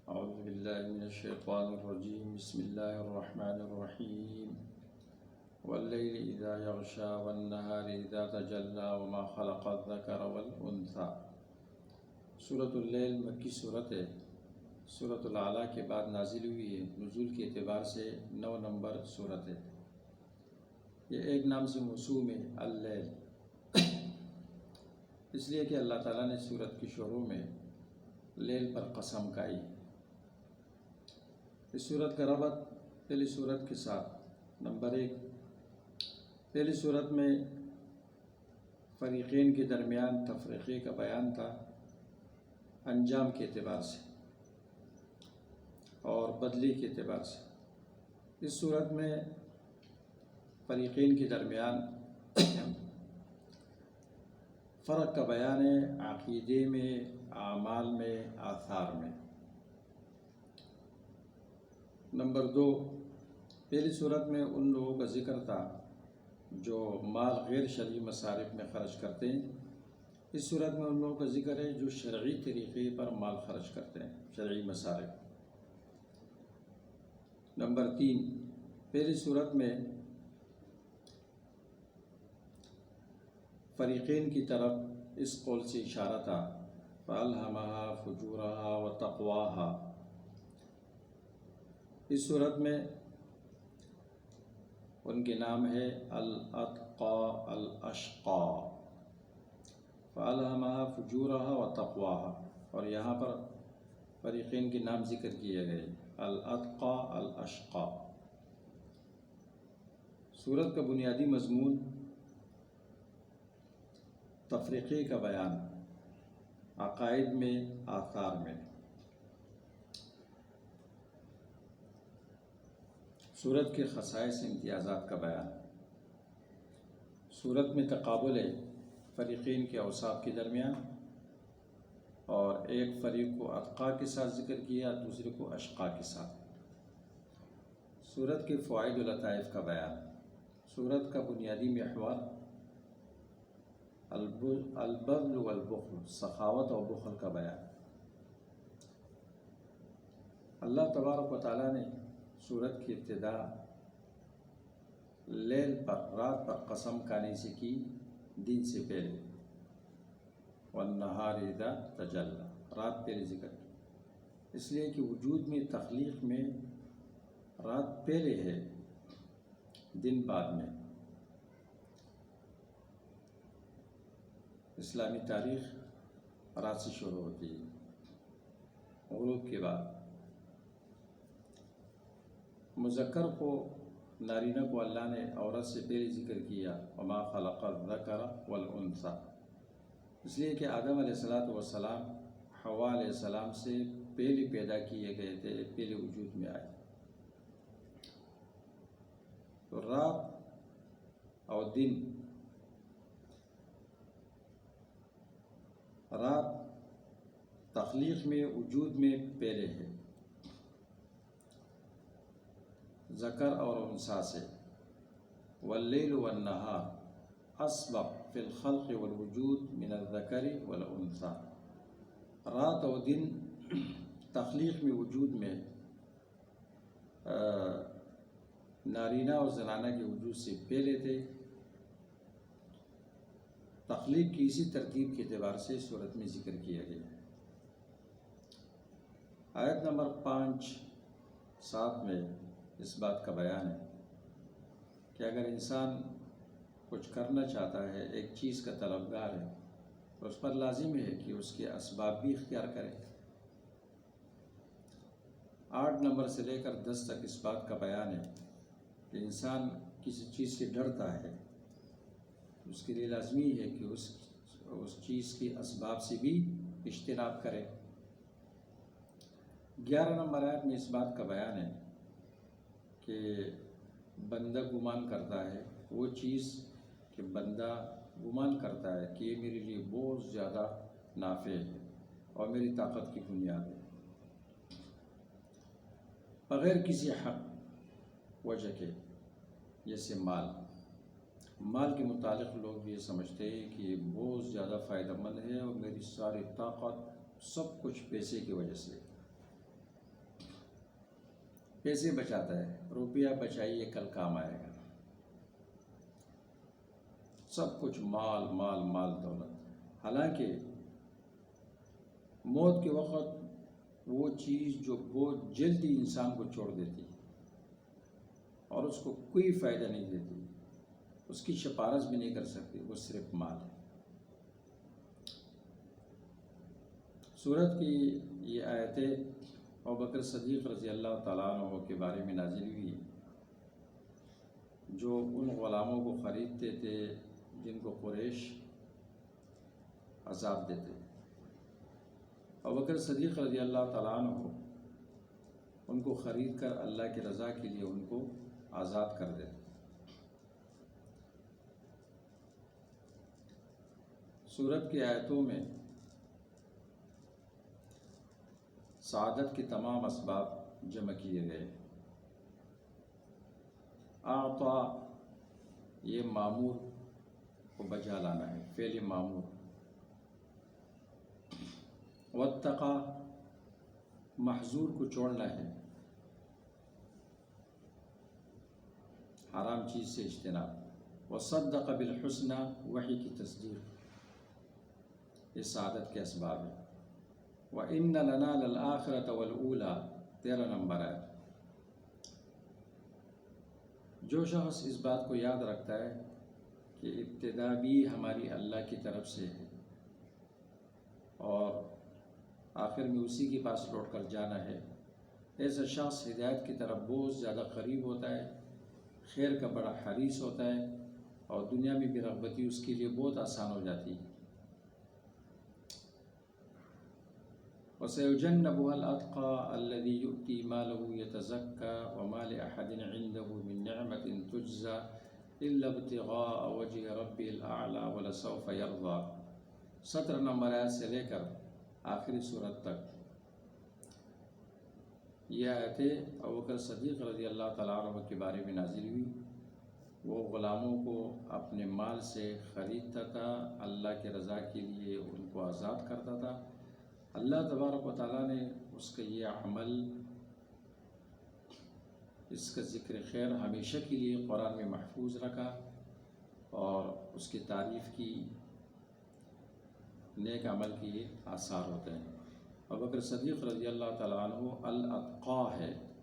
اعوذ باللہ من الشیطان الرجیم بسم اللہ الرحمن الرحیم واللیل اذا یغشا والنہار اذا تجلی وما خلق الذکر والانثی۔ سورۃ اللیل مکی صورت ہے، سورۃ الاعلیٰ کے بعد نازل ہوئی ہے۔ نزول کے اعتبار سے 9 نمبر صورت ہے۔ یہ ایک نام سے موسوم ہے اللیل، اس لیے کہ اللہ تعالیٰ نے سورت کی شروع میں لیل پر قسم کھائی۔ اس صورت کا ربط پہلی صورت کے ساتھ۔ نمبر 1، پہلی صورت میں فریقین کے درمیان تفریقے کا بیان تھا انجام کے اعتبار سے اور بدلے کے اعتبار سے۔ اس صورت میں فریقین کے درمیان فرق کا بیان ہے، عقیدے میں، اعمال میں، آثار میں۔ نمبر 2، پہلی صورت میں ان لوگوں کا ذکر تھا جو مال غیر شرعی مصارف میں خرچ کرتے ہیں۔ اس صورت میں ان لوگوں کا ذکر ہے جو شرعی طریقے پر مال خرچ کرتے ہیں، شرعی مصارف۔ نمبر 3، پہلی صورت میں فریقین کی طرف اس قول سے اشارہ تھا فَأَلْهَمَهَا فُجُورَهَا وَتَقْوَاهَا۔ اس صورت میں ان کے نام ہے الاتقا الاشقا، فَأَلْهَمَهَا فُجُورَهَا وَتَقْوَاهَا، اور یہاں پر فریقین کے نام ذکر کیے گئے الاتقا الاشقا۔ سورت کا بنیادی مضمون تفریقے کا بیان، عقائد میں، آثار میں۔ سورت کے خصائص امتیازات کا بیان۔ سورت میں تقابل ہے فریقین کے اوصاف کے درمیان، اور ایک فریق کو اتقا کے ساتھ ذکر کیا، دوسرے کو اشقا کے ساتھ۔ سورت کے فوائد و لطائف کا بیان۔ سورت کا بنیادی محور البذل والبخل، سخاوت اور بخل کا بیان۔ اللہ تبارک و تعالیٰ نے سورت کی ابتدا لیل پر، رات پر قسم کھانے سے کی، دن سے پہلے۔ والنہار اذا تجلی، رات پہلے ذکر کی، اس لیے کہ وجود میں، تخلیق میں رات پہلے ہے، دن بعد میں۔ اسلامی تاریخ رات سے شروع ہوتی ہے، غروب کے بعد۔ مذکر کو، نارینہ کو اللہ نے عورت سے پہلے ذکر کیا، وما خلق الذکر والانثی، اس لیے کہ آدم علیہ السلام حوا علیہ السلام سے پہلے پیدا کیے گئے تھے، پہلے وجود میں آئے۔ تو رات اور دن، رات تخلیق میں، وجود میں پہلے ہے، ذکر اور انثیٰ سے۔ واللیل والنہار اسبق فی الخلق والوجود من الذکر والانثیٰ، رات اور دن تخلیق میں، وجود میں، نارینہ اور زنانہ کے وجود سے پہلے تھے۔ تخلیق کی اسی ترتیب کے اعتبار سے سورت میں ذکر کیا گیا ہے۔ آیت نمبر 5-7 میں اس بات کا بیان ہے کہ اگر انسان کچھ کرنا چاہتا ہے، ایک چیز کا طلبگار ہے، تو اس پر لازم ہے کہ اس کے اسباب بھی اختیار کرے۔ 8 نمبر سے لے کر 10 تک اس بات کا بیان ہے کہ انسان کسی چیز سے ڈرتا ہے، اس کے لیے لازمی ہے کہ اس چیز کے اسباب سے بھی اجتناب کرے۔ 11 نمبر آیت میں اس بات کا بیان ہے کہ بندہ گمان کرتا ہے، وہ چیز کہ بندہ گمان کرتا ہے کہ یہ میرے لیے بہت زیادہ نافع ہے اور میری طاقت کی بنیاد ہے، بغیر کسی حق وجہ کے، جیسے مال کے متعلق لوگ یہ سمجھتے ہیں کہ یہ بہت زیادہ فائدہ مند ہے اور میری ساری طاقت، سب کچھ پیسے کی وجہ سے۔ پیسے بچاتا ہے، روپیہ بچائیے کل کام آئے گا، سب کچھ مال مال مال دولت۔ حالانکہ موت کے وقت وہ چیز جو بہت جلدی انسان کو چھوڑ دیتی اور اس کو کوئی فائدہ نہیں دیتی، اس کی سفارش بھی نہیں کر سکتی، وہ صرف مال ہے۔ سورت کی یہ آیتیں ابوبکر صدیق رضی اللہ تعالیٰ عنہ کے بارے میں نازل ہوئی، جو ان غلاموں کو خریدتے تھے جن کو قریش عذاب دیتے۔ ابوبکر صدیق رضی اللہ تعالیٰ عنہ ان کو خرید کر اللہ کی رضا کے لیے ان کو آزاد کر دیتے۔ سورت کی آیتوں میں سعادت کے تمام اسباب جمع کیے گئے۔ اعطا یہ مامور کو بجا لانا ہے، فعل مامور۔ واتقا محظور کو چھوڑنا ہے، حرام چیز سے اجتناب۔ وصدق بالحسنى وحی کی تصدیق، یہ سعادت کے اسباب ہیں۔ وَإِنَّ لَنَا لَلْآخِرَةَ وَالْأُولَى 13 نمبر ہے۔ جو شخص اس بات کو یاد رکھتا ہے کہ ابتدا بھی ہماری اللہ کی طرف سے ہے اور آخر میں اسی کے پاس لوٹ کر جانا ہے، ایسا شخص ہدایت کی طرف بہت زیادہ قریب ہوتا ہے، خیر کا بڑا حریص ہوتا ہے اور دنیا میں بھی رغبتی اس کے لیے بہت آسان ہو جاتی ہے۔ وَسَيُجَنَّبُهَا الْأَتْقَى الَّذِي يُؤْتِي مَالَهُ يَتَزَكَّى وَمَا لِأَحَدٍ عِندَهُ مِن نِّعْمَةٍ تُجْزَى إِلَّا ابْتِغَاءَ وَجْهِ رَبِّهِ الْأَعْلَى وَلَسَوْفَ يَرْضَى۔ 17 نمبر آیت سے لے کر آخری سورت تک یہ آیتیں ابوبکر صدیق رضی اللہ تعالیٰ عنہ کے بارے میں نازل ہوئی۔ وہ غلاموں کو اپنے مال سے خریدتا تھا، اللہ کے رضا کے لیے ان کو آزاد کرتا تھا۔ اللہ تبارک و تعالیٰ نے اس کا یہ عمل، اس کا ذکر خیر ہمیشہ کے لیے قرآن میں محفوظ رکھا اور اس کی تعریف کی، نیک عمل کی آثار ہوتے ہیں۔ ابوبکر صدیق رضی اللہ تعالیٰ عنہ الاتقا ہے۔